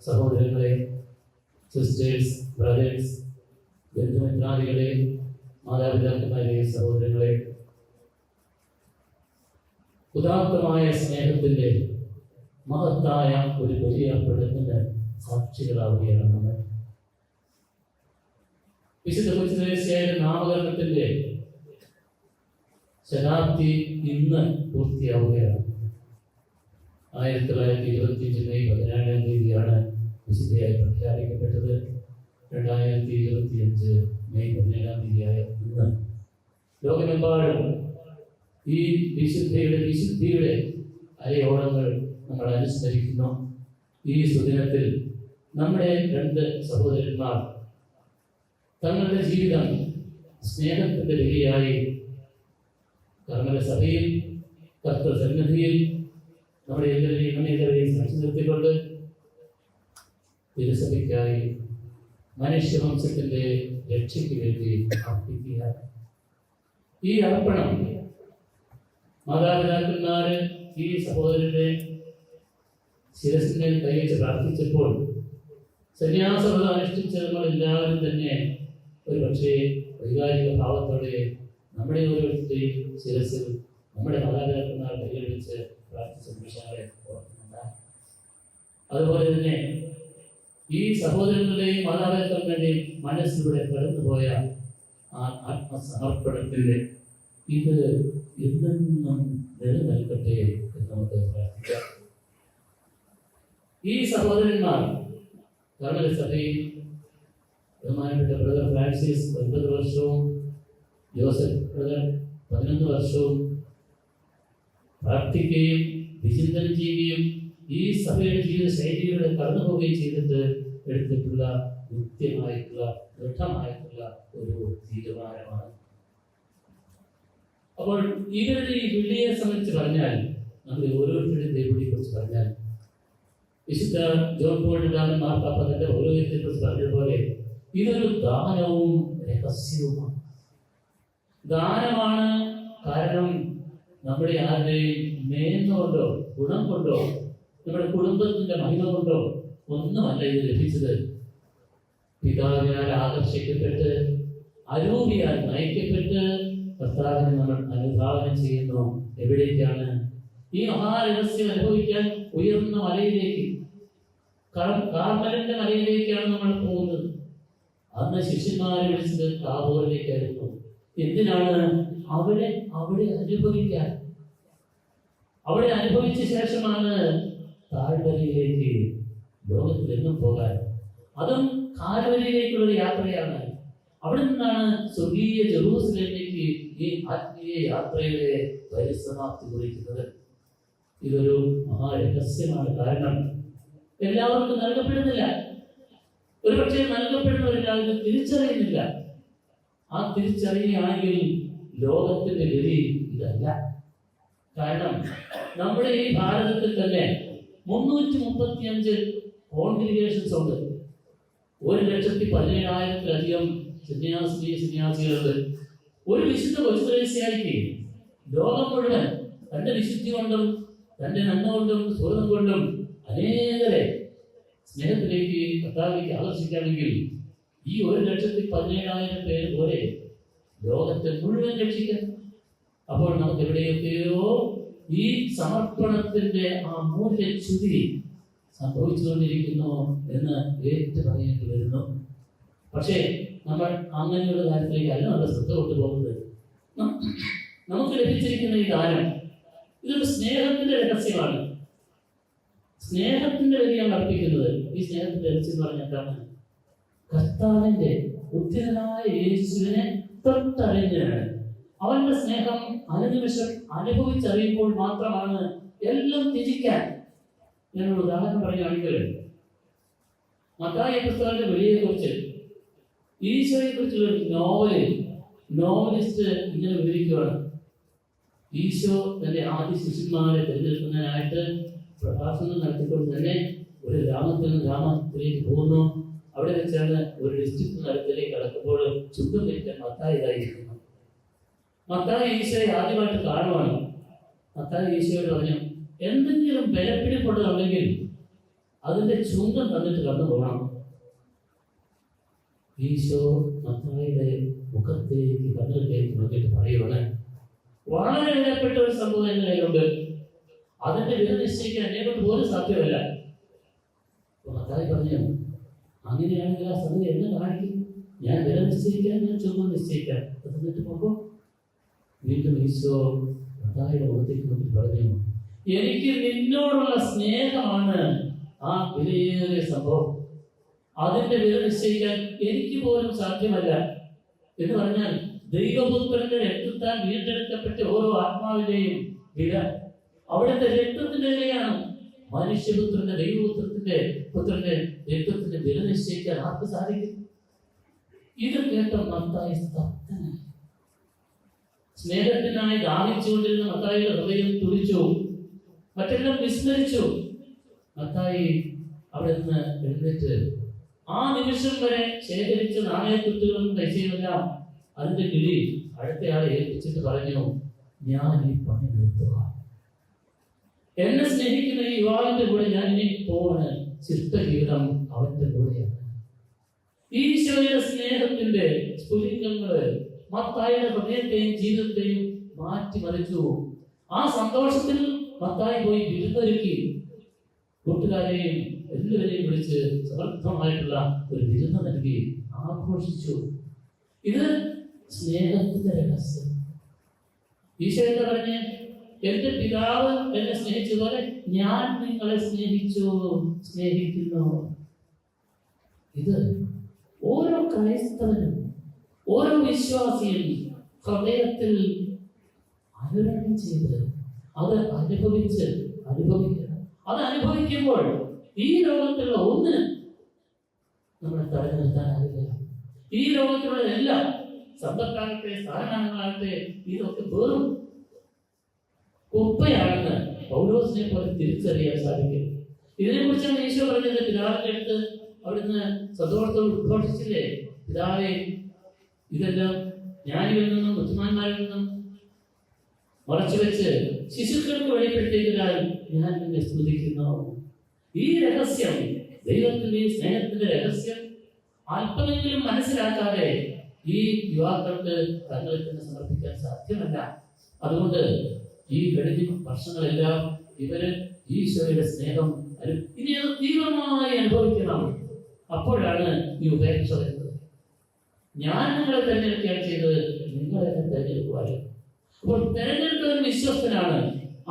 സഹോദരങ്ങളെ, sisters, brothers, ബന്ധുമിത്രാദികളെ, മാതാപിതാക്കന്മാരെ, സഹോദരങ്ങളെ, ഉദാത്തമായ സ്നേഹത്തിന്റെ മഹത്തായ ഒരു വലിയ പ്രകടനത്തിന് സാക്ഷികളാവുകയാണ് നമ്മൾ. വിശുദ്ധ കൊച്ചുത്രേസ്യയുടെ നാമകരണത്തിന്റെ ശതാബ്ദി ഇന്ന് പൂർത്തിയാവുകയാണ്. 1925 മെയ് 17-ാം തീയതിയാണ് വിശുദ്ധയായി പ്രഖ്യാപിക്കപ്പെട്ടത്. 2025 മെയ് 17-ാം തീയതിയായ ഇന്ന് ലോകമെമ്പാടും ഈ വിശുദ്ധിയുടെ അരയോളങ്ങൾ നമ്മൾ അനുസ്മരിക്കുന്നു. ഈ സുദിനത്തിൽ നമ്മുടെ 2 സഹോദരന്മാർ തങ്ങളുടെ ജീവിതം സ്നേഹത്തിന്റെ ബലിയായി കർമ്മല സഭയിൽ, കർത്തൃസന്നിധിയിൽ നമ്മുടെ എല്ലാവരെയും സാക്ഷി നിർത്തിക്കൊണ്ട് തിരുസഭയ്ക്കായി മനുഷ്യവംശത്തിന്റെ രക്ഷയ്ക്ക് വേണ്ടി അർപ്പിക്കുക. ഈ അർപ്പണം മാതാപിതാക്കന്മാര് ഈ സഹോദരന്റെ ശിരസിനെ കൈവച്ച് പ്രാർത്ഥിച്ചപ്പോൾ സന്യാസവ്രതം അനുഷ്ഠിച്ച നമ്മൾ എല്ലാവരും തന്നെ ഒരു പക്ഷേ വൈകാരിക ഭാവത്തോടെ നമ്മുടെ ഓരോരുത്തരുടെയും ശിരസിൽ നമ്മുടെ മാതാപിതാക്കന്മാർ കൈവച്ച് പ്രാർത്ഥിച്ച നിമിഷങ്ങളെ ഓർക്കുന്നുണ്ട്. അതുപോലെ തന്നെ ഈ സഹോദരങ്ങളുടെയും മാതാപിതാക്കളുടെയും മനസ്സിലൂടെ കടന്നുപോയ ആ ആത്മസമർപ്പണത്തിന്റെ ഇത് എന്നെന്നും നിലനിൽക്കട്ടെ എന്ന് നമുക്ക് പ്രാർത്ഥിക്കാം. ഈ സഹോദരന്മാർ കർമ്മല സഭയിൽ ബഹുമാനപ്പെട്ട ബ്രദർ ഫ്രാൻസിസ് 9 വർഷവും ജോസഫ് ബ്രദർ 11 വർഷവും പ്രാർത്ഥിക്കുകയും വിചിന്തനം ചെയ്യുകയും ഈ സഭയുടെ ജീവിത ശൈലിയിലൂടെ കടന്നു പോവുകയും ചെയ്തിട്ട് എടുത്തിട്ടുള്ള കൃത്യമായിട്ടുള്ള ദൃഢമായിട്ടുള്ള ഒരു തീരുമാനമാണ്. അപ്പോൾ ഇവരുടെ ഈ വിളിയെ സംബന്ധിച്ച് പറഞ്ഞാൽ, നമ്മൾ ഓരോരുത്തരുടെയും ദൈവത്തെ കുറിച്ച് പറഞ്ഞാൽ, വിശുദ്ധ ജോൺ പോൾ രണ്ടാമൻ മാർപ്പാപ്പ തന്റെ ഓരോരുത്തരെ കുറിച്ച് പറഞ്ഞതുപോലെ ഇതൊരു ദാനവും രഹസ്യവുമാണ്. ദാനമാണ്. കാരണം നമ്മുടെ ആരുടെയും മേന്മ കൊണ്ടോ ഗുണം കൊണ്ടോ നമ്മുടെ കുടുംബത്തിന്റെ മഹിമ കൊണ്ടോ ഒന്നുമല്ല ഇത് ലഭിച്ചത്. പിതാവിനാൽ ആകർഷിക്കപ്പെട്ട് അരൂപിയാൽ നയിക്കപ്പെട്ട് കർത്താവിനെ നമ്മൾ അനുധാവനം ചെയ്യുന്നു. എവിടേക്കാണ്? ഈ മഹാരഹസ്യം അനുഭവിക്കാൻ ഉയർന്ന മലയിലേക്ക്, കാർമലിന്റെ മലയിലേക്കാണ് നമ്മൾ പോകുന്നത്. അന്ന് ശിഷ്യന്മാരെ വിളിച്ചത് താബോറിലേക്കായിരുന്നു. എന്തിനാണ്? അവിടെ അനുഭവിക്കാൻ. അവിടെ അനുഭവിച്ച ശേഷമാണ് താഴ്വരയിലേക്ക് ലോകത്തിൽ എന്നും പോകാൻ. അതും കാൽവരിയിലേക്കുള്ള യാത്രയാണ്. അവിടെ നിന്നാണ് സ്വർഗീയ ജെറൂസലേമിലേക്ക് ഈ ആത്മീയ യാത്രയുടെ പരിസമാപ്തി കുറിക്കുന്നത്. ഇതൊരു മഹാരഹസ്യമാണ്. കാരണം എല്ലാവർക്കും നൽകപ്പെടുന്നില്ല. ഒരു പക്ഷേ നൽകപ്പെടുന്നവരെല്ലാവരും തിരിച്ചറിയുന്നില്ല. ആ തിരിച്ചറിയുകയാണെങ്കിൽ ലോകത്തിന്റെ ഗതി ഇതല്ല. കാരണം നമ്മുടെ ഈ ഭാരതത്തിൽ തന്നെ 335 കോൺഗ്രിഗേഷൻസ് ഉണ്ട്. 1,17,000-ത്തിലധികം സന്യാസികളുണ്ട്. ഒരു വിശുദ്ധ കൊച്ചുത്രേസ്യയ്ക്ക് ലോകം മുഴുവൻ തന്റെ വിശുദ്ധി കൊണ്ടും തന്റെ നന്മ കൊണ്ടും സുഹൃതം കൊണ്ടും അനേകരെ സ്നേഹത്തിലേക്ക് കർത്താവിലേക്ക് ആകർഷിക്കുകയാണെങ്കിൽ ഈ 1,17,000 പേര് പോലെ ലോകത്തെ മുഴുവൻ രക്ഷിക്കാൻ. അപ്പോൾ നമുക്ക് എവിടെയൊക്കെയോ ഈ സമർപ്പണത്തിന്റെ ആ മൂല്യച്യുതി സംഭവിച്ചുകൊണ്ടിരിക്കുന്നു എന്ന് ഏറ്റു പറയേണ്ടി വരുന്നു. പക്ഷേ നമ്മൾ അങ്ങനെയുള്ള കാര്യത്തിലേക്കല്ല നമ്മുടെ ശ്രദ്ധ കൊണ്ടുപോകുന്നത്. നമുക്ക് ലഭിച്ചിരിക്കുന്ന ഈ ദാനം ഇതൊരു സ്നേഹത്തിന്റെ രഹസ്യമാണ്. സ്നേഹത്തിന്റെ വഴിയാണ് അർപ്പിക്കുന്നത്. ഈ സ്നേഹത്തിന്റെ രഹസ്യം എന്ന് പറഞ്ഞാൽ എന്താണ്? കർത്താവിന്റെ ഉദ്ധിതനായ യേശുവിനെ തൊട്ടറിഞ്ഞ് അവന്റെ സ്നേഹം അനുനിമിഷം അനുഭവിച്ചറിയുമ്പോൾ മാത്രമാണ് എല്ലാം ത്യജിക്കാൻ. ഞാനൊരു ഉദാഹരണം പറയുകയാണെങ്കിൽ, മത്തായി പുസ്തകത്തിന്റെ വെളിയെ കുറിച്ച്, ഈശോയെ കുറിച്ചുള്ള നോവലിസ്റ്റ് ഇങ്ങനെ വിവരിക്കുകയാണ്. ഈശോ തന്റെ ആദ്യ ശിഷ്യന്മാരെ തിരഞ്ഞെടുക്കുന്നതിനായിട്ട് പ്രഭാഷണം നടത്തിക്കൊണ്ട് തന്നെ ഒരു ഗ്രാമത്തിൽ നിന്ന് ഗ്രാമത്തിലേക്ക് പോകുന്നു. അവിടെ വെച്ചാണ് ഒരു ഡിസ്ട്രിക്ട് നടത്തിലേക്ക് കടക്കുമ്പോൾ ചുറ്റും നിൽക്കാൻ മത്തായി ഇതായിരിക്കുന്നു. മത്തായി ഈശോയെ ആദ്യമായിട്ട് കാണുവാണ്. മത്തായി ഈശോയോട് പറഞ്ഞു, എന്തെങ്കിലും ബലപ്പിടിപ്പുള്ളതുണ്ടെങ്കിൽ അതിന്റെ ചുങ്കം തന്നിട്ട് കടന്നു പോകണം. ഈശോ മത്തായിയുടെ മുഖത്തേക്ക് കണ്ണിലേക്ക് നോക്കിയിട്ട് പറയുവാണ്, വളരെ വിലപ്പെട്ട ഒരു സംഭവം എന്റെ കയ്യിലുണ്ട്, അതിന്റെ വില നിശ്ചയിക്കാൻ എന്നെ കൊണ്ട് പോലും സാധ്യമല്ല. മത്തായി പറഞ്ഞു, അങ്ങനെയാണെങ്കിൽ ആ സംഗതി എന്നെ കാണിക്കും, ഞാൻ വില നിശ്ചയിക്കാൻ, ഞാൻ ചുങ്കം നിശ്ചയിക്കാം. എന്നിട്ട് പോകുമ്പോൾ വീണ്ടും ഈശോ മത്തായിയുടെ മുഖത്തേക്ക് നോക്കി പറഞ്ഞു, എനിക്ക് നിന്നോടുള്ള സ്നേഹമാണ് ആ വിലയേറിയ സംഭവം, അതിന്റെ വില നിശ്ചയിക്കാൻ എനിക്ക് പോലും സാധ്യമല്ല. എന്ന് പറഞ്ഞാൽ ദൈവപുത്രന്റെ രക്തത്താൽ വീണ്ടെടുക്കപ്പെട്ട ഓരോ ആത്മാവിന്റെയും വില അവിടുത്തെ രക്തത്തിന്റെ വിലയാണ്. മനുഷ്യപുത്രന്റെ ദൈവപുത്രത്തിന്റെ രക്തത്തിന്റെ വില നിശ്ചയിക്കാൻ ആർക്ക് സാധിക്കും? ഇത് കേട്ട മത്തായി സ്തബ്ധനായി. സ്നേഹത്തിനായി ദാഹിച്ചുകൊണ്ടിരുന്ന മത്തായിയുടെ ഹൃദയം തുടിച്ചു, മറ്റെല്ലാം വിസ്മരിച്ചു. മത്തായി അവിടെ നിന്ന് എഴുന്നേറ്റ് ആ നിമിഷം വരെ ശേഖരിച്ച നാണയത്തുട്ടുകളും പൈസയുമെല്ലാം അതിന്റെ കിഴി അടുത്തയാളെ ഏൽപ്പിച്ചിട്ട് പറഞ്ഞു, ഞാൻ ഈ പണി നിർത്തുക, എന്നെ സ്നേഹിക്കുന്ന ഈ യുവാവിന്റെ കൂടെ ഞാൻ ഇനി പോവാണ്, ശിഷ്ടജീവിതം അവന്റെ കൂടെയാണ്. ഈശോയുടെ സ്നേഹത്തിന്റെ സ്ഫുലിംഗങ്ങള് മത്തായിയുടെ ഹൃദയത്തെയും ജീവിതത്തെയും മാറ്റിമറിച്ചു. ആ സന്തോഷത്തിൽ മത്തായി പോയി വിരുന്നൊരുക്കി, കൂട്ടുകാരെയും എല്ലാവരെയും വിളിച്ച് സമർത്ഥമായിട്ടുള്ള ഒരു വിരുന്ന് നൽകി ആഘോഷിച്ചു. ഇത് സ്നേഹത്തിന്റെ രഹസ്യം. ഈശോ എന്താ പറഞ്ഞ്, എന്റെ പിതാവ് എന്നെ സ്നേഹിച്ചതുപോലെ ഞാൻ നിങ്ങളെ സ്നേഹിക്കുന്നു. ഇത് ഓരോ ക്രൈസ്തവനും ഓരോ വിശ്വാസിയും ഹൃദയത്തിൽ അനുരണനം ചെയ്ത് അത് അനുഭവിക്കണം. അത് അനുഭവിക്കുമ്പോൾ ഈ ലോകത്തിലുള്ള ഒന്ന് നമ്മളെ തടഞ്ഞു നിർത്താനാവില്ല. ഈ ലോകത്തിലുള്ള എല്ലാം, സമ്പത്താകട്ടെ സ്ഥാനമാനങ്ങളാകട്ടെ, ഇതൊക്കെ വെറും കുപ്പയാണെന്ന് പൗലോസിനെ പോലെ തിരിച്ചറിയാൻ സാധിക്കും. ഇതിനെക്കുറിച്ചാണ് ഈശോ പറഞ്ഞത്. പിതാവിന്റെ അടുത്ത് അവിടുന്ന് സന്തോഷത്തോട് ഉദ്ഘോഷിച്ചില്ലേ, പിതാവേ, ഇതെല്ലാം ജ്ഞാനികളിൽ നിന്നും ബുദ്ധിമാന്മാരിൽ നിന്നും മറച്ചു വെച്ച് ശിശുക്കൾക്ക് വെളിപ്പെടുത്തിയതിനാൽ ഞാൻ നിന്നെ സ്തുതിക്കുന്നു. ഈ രഹസ്യം, ദൈവത്തിന്റെ ഈ സ്നേഹത്തിന്റെ രഹസ്യം അല്പമെങ്കിലും മനസ്സിലാക്കാതെ ഈ യുവാക്കൾക്ക് തങ്ങളെ തന്നെ സമർപ്പിക്കാൻ സാധ്യമല്ല. അതുകൊണ്ട് ഈ കഴിഞ്ഞ വർഷങ്ങളെല്ലാം ഇവര് ഈശോയുടെ സ്നേഹം ഇനി അത് തീവ്രമായി അനുഭവിക്കണം. അപ്പോഴാണ് ഈ ഉപേക്ഷ വരുന്നത്. ഞാൻ നിങ്ങളെ തെരഞ്ഞെടുക്കുകയാണ് ചെയ്തത്, നിങ്ങളെ തെരഞ്ഞെടുക്കുവാനും. അപ്പോൾ തെരഞ്ഞെടുത്തവൻ വിശ്വസ്തനാണ്.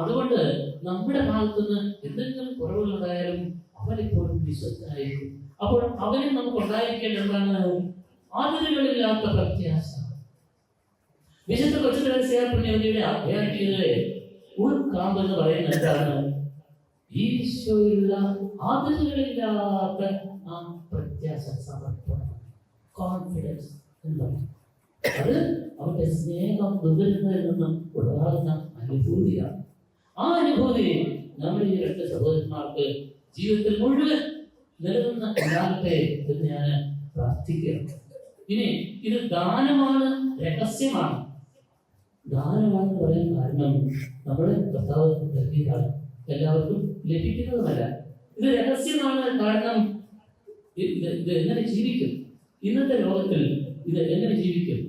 അതുകൊണ്ട് നമ്മുടെ ഭാഗത്തുനിന്ന് എന്തെങ്കിലും കുറവുകളുണ്ടായാലും അവനെപ്പോഴും വിശ്വസ്തനായിരിക്കും. അപ്പോൾ അവനെ നമുക്ക് ഉണ്ടായിരിക്കേണ്ടതാണ് അതിരുകളില്ലാത്ത പ്രത്യാശ. വിശുദ്ധ കൊച്ചു ത്രേസ്യാപുണ്യവതിയുടെ അഭ്യർത്ഥികളെ ഉൾക്കാമ്പ് എന്ന് പറയുന്നത് എന്താണ്? ഈശോയുള്ള അതിരുകളില്ലാത്ത ആ പ്രത്യാശ, സമർപ്പണം, കോൺഫിഡൻസ് എന്താണ്? അത് അവന്റെ സ്നേഹം നുകരുന്നതിൽ നിന്നും ഉടവാകുന്ന അനുഭൂതിയാണ്. ആ അനുഭൂതി നമ്മുടെ ഈ രണ്ട് സഹോദരന്മാർക്ക് ജീവിതത്തിൽ മുഴുവൻ നിലനിന്ന് ഉണ്ടാകട്ടെ എന്ന് ഞാൻ പ്രാർത്ഥിക്കുകയാണ്. ഇനി ഇത് ദാനമാണ്, രഹസ്യമാണ്. ദാനമാണെന്ന് പറയാൻ കാരണം നമ്മുടെ കർത്താവ് നൽകിയതാണ്, എല്ലാവർക്കും ലഭിക്കുന്നതുമല്ല. ഇത് രഹസ്യമാണ്. കാരണം ഇത് എങ്ങനെ ജീവിക്കും? ഇന്നത്തെ ലോകത്തിൽ ഇത് എങ്ങനെ ജീവിക്കും?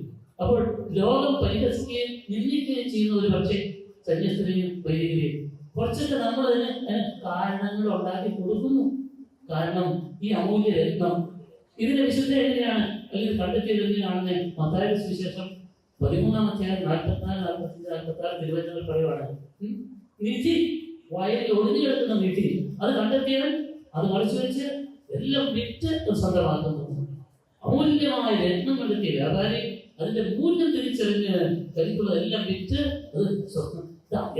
അപ്പോൾ ലോകം പരിഹസിക്കുകയും നിന്ദിക്കുകയും ചെയ്യുന്ന ഒരു പക്ഷേ സന്യസ്തരെയും വൈദികരെയും കുറച്ചൊക്കെ നമ്മൾ അതിന് കാരണങ്ങൾ ഉണ്ടാക്കി കൊടുക്കുന്നു. കാരണം ഈ അമൂല്യ രത്നം ഇതിന്റെ വിശുദ്ധ എങ്ങനെയാണ് അല്ലെങ്കിൽ കണ്ടെത്തിയത് എങ്ങനെയാണെന്ന് മത്തായിയുടെ സുവിശേഷം 13-ാം അധ്യായം 44, 45, 46 തിരുവചനങ്ങൾ പറയുവാണ്. നിധി, വയലിൽ ഒളിഞ്ഞു കിടക്കുന്ന നിധി, അത് കണ്ടെത്തിയവൻ അത് മറിച്ചു വെച്ച് എല്ലാം വിറ്റ് സ്വന്തമാക്കുന്നു. അമൂല്യമായ രത്നം കണ്ടെത്തിയ വ്യാപാരി അതിന്റെ മൂല്യം തിരിച്ചറിഞ്ഞ് കരുത്തുള്ളതെല്ലാം വിറ്റ് അത് സ്വന്തം.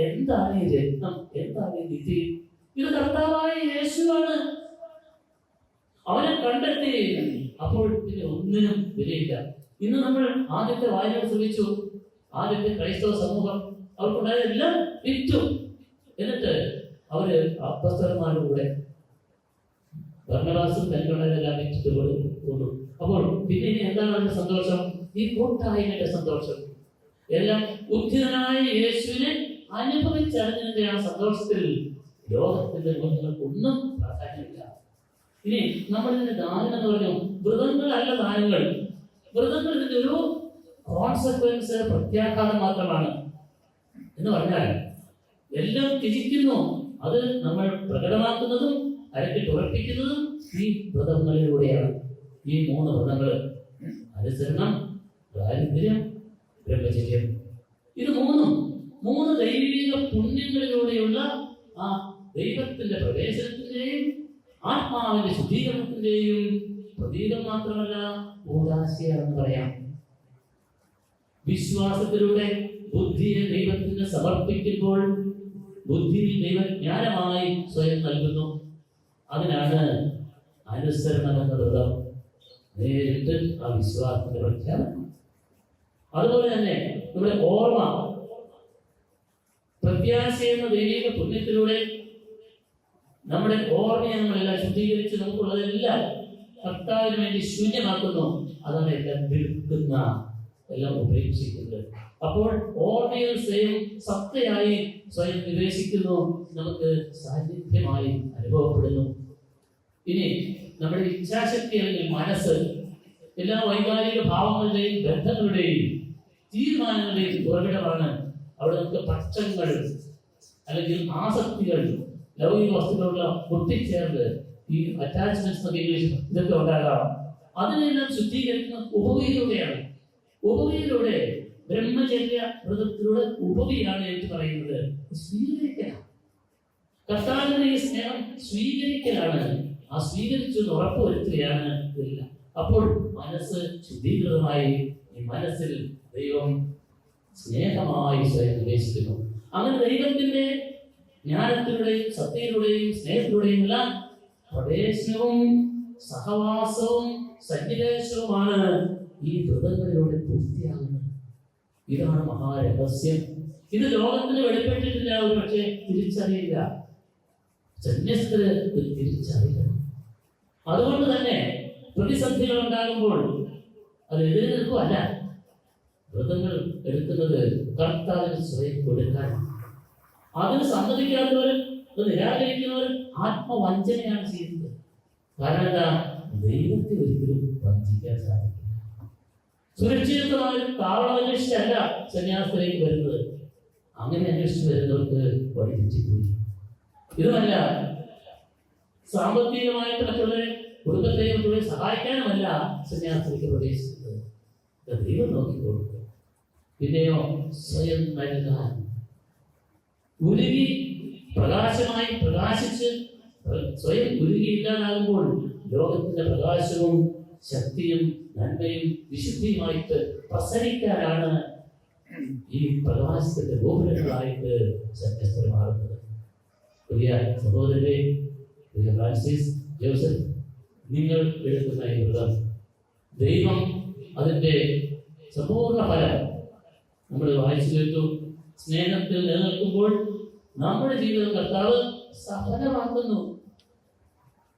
എന്താണ് ഈ രത്നം? എന്താണ് ഈ നിധി? ഇത് കർത്താവായ യേശുവാണ്. അവനെ കണ്ടെത്തി. അപ്പോൾ പിന്നെ ഒന്നിനും വിലയില്ല. ഇന്ന് നമ്മൾ ആദ്യത്തെ വായന ശ്രമിച്ചു. ആദ്യത്തെ ക്രൈസ്തവ സമൂഹം അവർക്കുണ്ടായതെല്ലാം വിറ്റു. എന്നിട്ട് അവര് അപ്പസ്തലന്മാരുടെ കൂടെ ഭരണവാസം തനിക്കുള്ളതെല്ലാം വിറ്റിട്ട് കൊണ്ടു. അപ്പോൾ പിന്നെ ഇനി എന്താണ് അവരുടെ സന്തോഷം? ഈ കൂട്ടായ്മയുടെ സന്തോഷം. എല്ലാം ഉദ്ധിതനായ യേശുവിനെ അനുഭവിച്ചറിഞ്ഞതിന്റെ ആ സന്തോഷത്തിൽ ലോകത്തിന്റെ മുഖങ്ങൾക്കൊന്നും പ്രാധാന്യമില്ല. ഇനി നമ്മളിതിന്റെ ദാനം എന്ന് പറഞ്ഞു, വ്രതങ്ങളല്ല ദാനങ്ങൾ. വ്രതങ്ങൾ ഇതിന്റെ ഒരു കോൺസെക്വൻസ്, പ്രത്യാഘാതം മാത്രമാണ്. എന്ന് പറഞ്ഞാൽ എല്ലാം ത്യജിക്കുന്നു, അത് നമ്മൾ പ്രകടമാക്കുന്നതും അരക്കിട്ടുറപ്പിക്കുന്നതും ഈ വ്രതങ്ങളിലൂടെയാണ്. ഈ 3 വ്രതങ്ങൾ: അനുസരണം, ദാരിദ്ര്യം, ബ്രഹ്മചര്യം. ഇത് 3 ദൈവിക പുണ്യങ്ങളിലൂടെയുള്ള ആ ദൈവത്തിന്റെ പ്രവേശനത്തിന്റെയും ആത്മാവിന്റെ ശുദ്ധീകരണത്തിന്റെയും പ്രതീകം മാത്രമല്ല, ഊദാശയാണെന്ന് പറയാം. വിശ്വാസത്തിലൂടെ ബുദ്ധിയെ ദൈവത്തിന് സമർപ്പിക്കുമ്പോൾ ബുദ്ധി ദൈവജ്ഞാനമായി സ്വയം നൽകുന്നു. അതിനാണ് അനുസരണം എന്ന വ്രതം. നേരിട്ട് ആ വിശ്വാസത്തിന്റെ പ്രഖ്യാപനം. അതുപോലെ തന്നെ നമ്മുടെ ഓർമ്മ, പ്രത്യാശ എന്ന ദൈവിക പുണ്യത്തിലൂടെ നമ്മുടെ ഓർമ്മയെ നമ്മളെല്ലാം ശുദ്ധീകരിച്ച് നമുക്കുള്ളതെല്ലാം കർത്താവിന് വേണ്ടി ശൂന്യമാക്കുന്നു. അതാണ് എല്ലാം വിൽക്കുന്ന, എല്ലാം ഉപേക്ഷിക്കുന്നത്. അപ്പോൾ ഓർമ്മയിൽ സ്വയം സത്തയായി സ്വയം നിവേശിക്കുന്നു, നമുക്ക് സാന്നിധ്യമായി അനുഭവപ്പെടുന്നു. ഇനി നമ്മുടെ ഇച്ഛാശക്തി അല്ലെങ്കിൽ മനസ്സ് എല്ലാ വൈകാരിക ഭാവങ്ങളുടെയും ബന്ധങ്ങളുടെയും തീരുമാനങ്ങളുടെയും ഉറവിടമാണ്. അവിടെ നമുക്ക് പക്ഷങ്ങൾ അല്ലെങ്കിൽ ആസക്തികൾ, ലൗകിക വസ്തുക്കളുള്ള ഒട്ടിച്ചേർന്ന് ഈ അറ്റാച്ച്മെന്റ്സ് ഇംഗ്ലീഷ് ഇതൊക്കെ ഉണ്ടാകാം. അതിനെല്ലാം ശുദ്ധീകരിക്കുന്ന ഉപവിയിലൂടെയാണ്. ഉപവിയിലൂടെ ബ്രഹ്മചര്യ വ്രതത്തിലൂടെ ഉപവിയാണ് എന്ന് പറയുന്നത്. സ്വീകരിക്കണം, കർത്താവിന്റെ ഈ സ്നേഹം സ്വീകരിക്കലാണ്. ആ സ്വീകരിച്ചു ഉറപ്പുവരുത്തുകയാണ് ഇതെല്ലാം. അപ്പോൾ മനസ്സ് ശുദ്ധീകൃതമായി ഈ മനസ്സിൽ ദൈവം സ്നേഹമായി സ്വയം നിവേശിക്കുന്നു. അങ്ങനെ ദൈവത്തിന്റെ ജ്ഞാനത്തിലൂടെയും സത്യയിലൂടെയും സ്നേഹത്തിലൂടെയുമുള്ള പ്രവേശനവും സഹവാസവും സന്നിവേശവുമാണ് ഈ വ്രതങ്ങളിലൂടെ പൂർത്തിയാകുന്നത്. ഇതാണ് മഹാരഹസ്യം. ഇത് ലോകത്തിന് വെളിപ്പെട്ടിട്ടില്ല, ഒരു പക്ഷേ തിരിച്ചറിയില്ല. സന്യസ്തര് തിരിച്ചറിയണം. അതുകൊണ്ട് തന്നെ പ്രതിസന്ധികൾ ഉണ്ടാകുമ്പോൾ അത് എതിരെ നിൽക്കുമല്ല, വ്രതങ്ങൾ എടുക്കുന്നത് കർത്താവിന് സ്വയം കൊടുക്കാൻ. അതിന് സമ്മതിക്കാത്തവർ, അത് നിരാകരിക്കുന്നവർ ആത്മവഞ്ചനയാണ് ചെയ്യുന്നത്. കാരണം എന്താ? ദൈവത്തെ ഒരിക്കലും വഞ്ചിക്കാൻ സാധിക്കില്ല. സുരക്ഷിതമായ താവളം അന്വേഷിച്ചല്ല സന്യാസത്തിലേക്ക് വരുന്നത്. അങ്ങനെ അന്വേഷിച്ച് വരുന്നവർക്ക് വഴി തെറ്റിപ്പോയി. ഇതുമല്ല, സാമ്പത്തികമായിട്ട് മറ്റുള്ളവരെ കുടുംബത്തെയും മറ്റുള്ളവരെ സഹായിക്കാനുമല്ല സന്യാസത്തിലേക്ക് പ്രവേശിക്കുന്നത്. ദൈവം നോക്കിക്കൊടുക്കുക. പിന്നെയോ സ്വയം നൽകാൻ, ഉരുകി പ്രകാശമായി പ്രകാശിച്ച് സ്വയം ഉരുകി ഇല്ലാതാകുമ്പോൾ ലോകത്തിന്റെ പ്രകാശവും ശക്തിയും നന്മയും വിശുദ്ധിയുമായിട്ട് പ്രസരിക്കാനാണ് ഈ പ്രകാശത്തിന്റെ ഗോപുരങ്ങളായിട്ട് സന്യസ്തർ മാറുന്നത്. പ്രിയ സഹോദരരെ, പ്രിയ ഫ്രാൻസിസ് ജോസഫ്, നിങ്ങൾ എടുക്കുന്ന ഈ വ്രതം ദൈവം അതിന്റെ സമ്പൂർണ്ണ ഫലം നമ്മൾ വായിച്ചു കേട്ടു. സ്നേഹത്തിൽ നിലനിൽക്കുമ്പോൾ നമ്മുടെ ജീവിതം കർത്താവ് സഫലമാക്കുന്നു.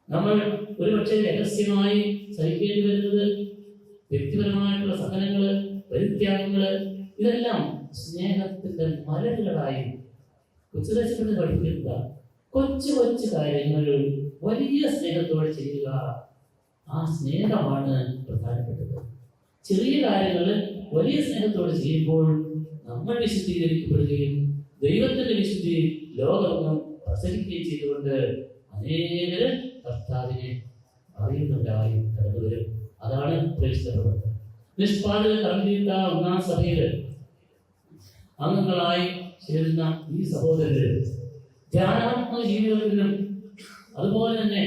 നമ്മൾ ഒരുപക്ഷെ രഹസ്യമായി സഹിക്കേണ്ടി വരുന്നത് വ്യക്തിപരമായിട്ടുള്ള സഹനങ്ങള്, പരിത്യാഗങ്ങള്, ഇതെല്ലാം സ്നേഹത്തിന്റെ മലരുകളായി കൊച്ചുദേശപ്പെട്ട് പഠിപ്പിക്കുക. കൊച്ചു കൊച്ചു കാര്യങ്ങൾ വലിയ സ്നേഹത്തോടെ ചെയ്യുക. ആ സ്നേഹമാണ് പ്രധാനപ്പെട്ടത്. ചെറിയ കാര്യങ്ങൾ വലിയ സ്നേഹത്തോടെ ചെയ്യുമ്പോൾ നമ്മൾ വിശുദ്ധീകരിക്കപ്പെടുകയും ദൈവത്തിന്റെ വിശുദ്ധി ലോകമെങ്ങും പ്രസരിക്കുകയും ചെയ്തുകൊണ്ട് അനേകര് കർത്താവിനെ അറിയുന്നവരായി കടന്നു വരും. അതാണ് പ്രേക്ഷിത പ്രവർത്തനം. നിഷ്പാദക കർമ്മീയത ഒന്നാം സഭയില് അംഗങ്ങളായി ചേരുന്ന ഈ സഹോദരര് ധ്യാനാത്മക ജീവിതത്തിനും അതുപോലെ തന്നെ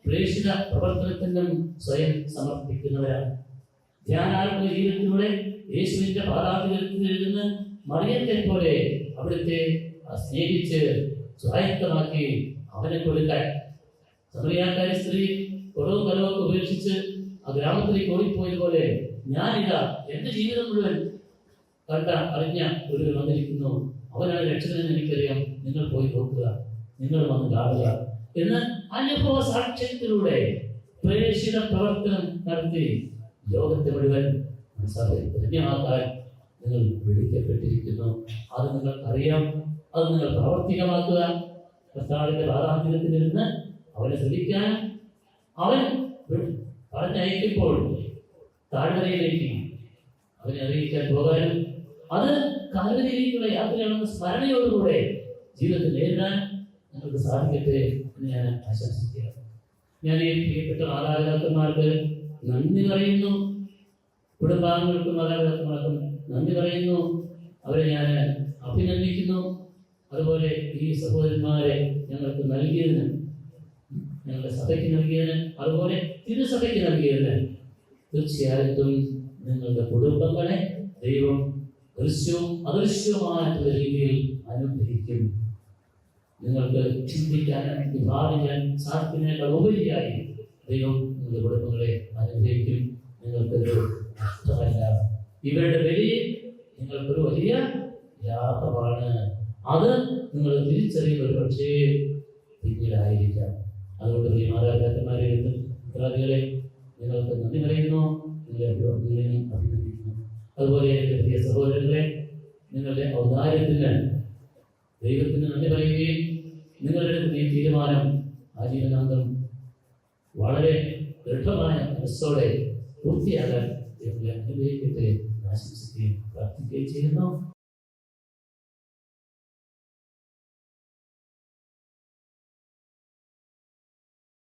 പ്രേക്ഷിത പ്രവർത്തനത്തിനും സ്വയം സമർപ്പിക്കുന്നവരാണ്. ധ്യാനാത്മക ജീവിതത്തിലൂടെ യേശുവിന്റെ പാദാതിരുന്ന മറിയത്തെ പോലെ അവിടുത്തെ സ്നേഹിച്ച് സ്വായത്തമാക്കി അവനെ കൊടുക്കാൻ. സമറിയാക്കാരി സ്ത്രീ കുറവും കലവൊക്കെ ഉപേക്ഷിച്ച് ആ ഗ്രാമത്തിലേക്ക് ഓടിപ്പോയതുപോലെ ഞാനിതാ എന്റെ ജീവിതം മുഴുവൻ കണ്ട അറിഞ്ഞ ഒരു വന്നിരിക്കുന്നു, അവനാണ് രക്ഷകനെന്ന് എനിക്കറിയാം, നിങ്ങൾ പോയി നോക്കുക, നിങ്ങൾ വന്ന് കാണുക എന്ന് അനുഭവ സാക്ഷ്യത്തിലൂടെ പ്രേക്ഷിത പ്രവർത്തനം നടത്തി ലോകത്തെ മുഴുവൻ ധന്യമാക്കാൻ നിങ്ങൾ വിളിക്കപ്പെട്ടിരിക്കുന്നു. അത് നിങ്ങൾക്കറിയാം, അത് നിങ്ങൾ പ്രാവർത്തികമാക്കുക. കർത്താവിന്റെ പാദാന്ത്യത്തിലിരുന്ന് അവനെ ശ്രദ്ധിക്കാൻ അവൻ പറഞ്ഞയക്കുമ്പോൾ താഴ്വരയിലേക്ക് അവനെ അറിയിക്കാൻ പോകാനും അത് കാൽവരിയിലേക്കുള്ള യാത്രയാണെന്ന സ്മരണയോടുകൂടെ ജീവിതത്തിൽ നേരിടാൻ നിങ്ങൾക്ക് സാധിക്കട്ടെ എന്ന് ഞാൻ ആശംസിക്കുക. ഞാൻ ഈ പ്രിയപ്പെട്ട മാതാപിതാക്കന്മാർക്ക് നന്ദി പറയുന്നു, കുടുംബാംഗങ്ങൾക്കും മാതാപിതാക്കന്മാർക്കും നന്ദി പറയുന്നു, അവരെ ഞാൻ അഭിനന്ദിക്കുന്നു. അതുപോലെ ഈ സഹോദരന്മാരെ ഞങ്ങൾക്ക് നൽകിയതിന്, ഞങ്ങളുടെ സഭയ്ക്ക് നൽകിയതിന്, അതുപോലെ തിരുസഭയ്ക്ക് നൽകിയതിന് തീർച്ചയായിട്ടും നിങ്ങളുടെ കുടുംബങ്ങളെ ദൈവം ദൃശ്യവും അദൃശ്യവുമായിട്ടുള്ള രീതിയിൽ അനുഗ്രഹിക്കും. നിങ്ങൾക്ക് ചിന്തിക്കാൻ വിഭാഗിക്കാൻ സാധിക്കുന്നതിനേക്കാൾ ഉപരിയായി ദൈവം നിങ്ങളുടെ കുടുംബങ്ങളെ അനുഗ്രഹിക്കും. നിങ്ങൾക്കൊരു നഷ്ടമല്ല, ഇവരുടെ ബലിയിൽ നിങ്ങൾക്കൊരു വലിയ ലാഭമാണ്. അത് നിങ്ങൾ തിരിച്ചറിയുന്ന ഒരു പക്ഷേ പിന്നീടായിരിക്കാം. അതുകൊണ്ട് ഈ മാതാപിതാക്കന്മാരെ ഉത്തരവാദികളെ നിങ്ങൾക്ക് നന്ദി പറയുന്നു, നിങ്ങളെ അഭിനന്ദിക്കുന്നു. അതുപോലെ എൻ്റെ പ്രിയ സഹോദരങ്ങളെ, നിങ്ങളുടെ ഔദാര്യത്തിന് ദൈവത്തിന് നന്ദി പറയുകയും നിങ്ങളുടെ ഈ തീരുമാനം ആജീവനാന്തം വളരെ ദൃഢമായ മനസ്സോടെ പൂർത്തിയാകാൻ അനുഗ്രഹിക്കട്ടെ ആശംസിക്കുകയും പ്രാർത്ഥിക്കുകയും ചെയ്യുന്നു.